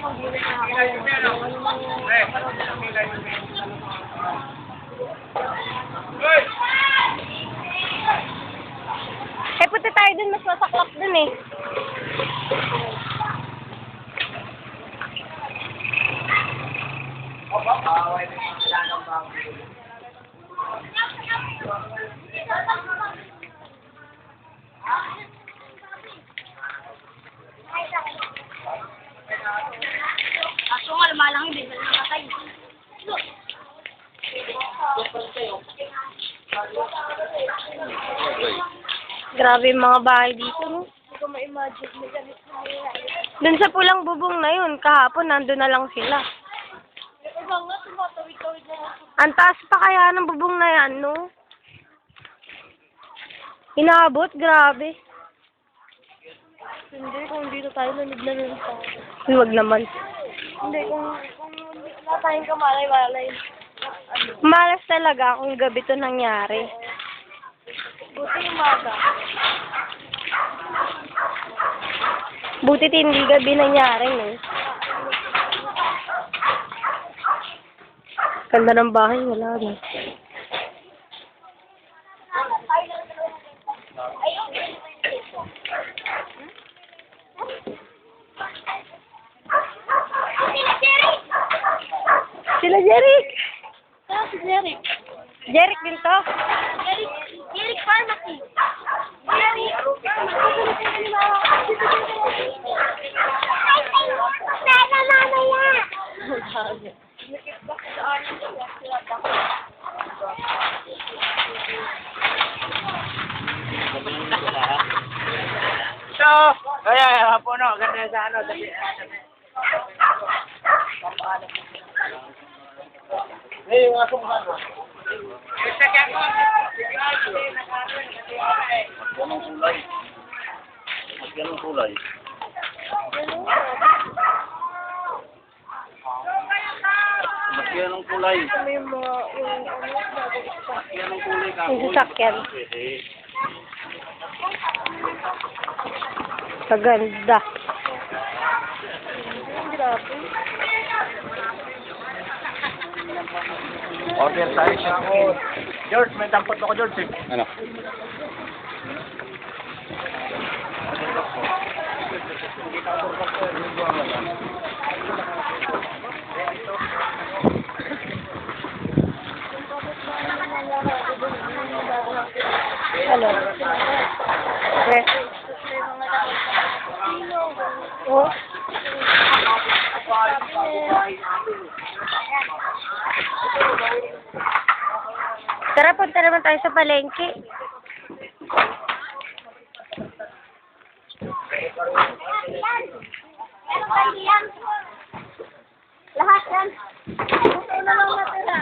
Eh, punta tayo dun, mas masaklap dun eh. Kaso nga, lumalang hindi na nakatay. Grabe yung mga bahay dito, no? Hindi ko ma-imagine na ganit na Dun sa pulang bubong na yun, kahapon nandun na lang sila. iba nga, tumatawid-tawid na lang. Ang taas pa kaya ng bubong na yan, no? Inaabot, grabe. Hindi, kung dito tayo, nanig na nun pa. Uy, wag naman. Hindi, kung wala tayong kamalay-malay. Malas talaga kung gabi to nangyari. Buti umaga. Butit hindi gabi nangyari, no? Ganda ng bahay, wala na. Sila Jeric! Saan si Jeric? Jeric din to? Jeric Pharmacy. Jeric Pharmacy. Teka, mamaya. So, kaya puno, ganda sa ano, yung aso mo ano? Ganong kulay. Ganong kulay. Ganong kulay. May mga, Ganong kulay ka. Yung sasakyan. Kaganda. grabe. Order tayo siya. George, may dampot ako, George. Ano? Ano? Okay. Oh. Tara, punta naman tayo sa palengke. Lahat yan. Ito na lang natira.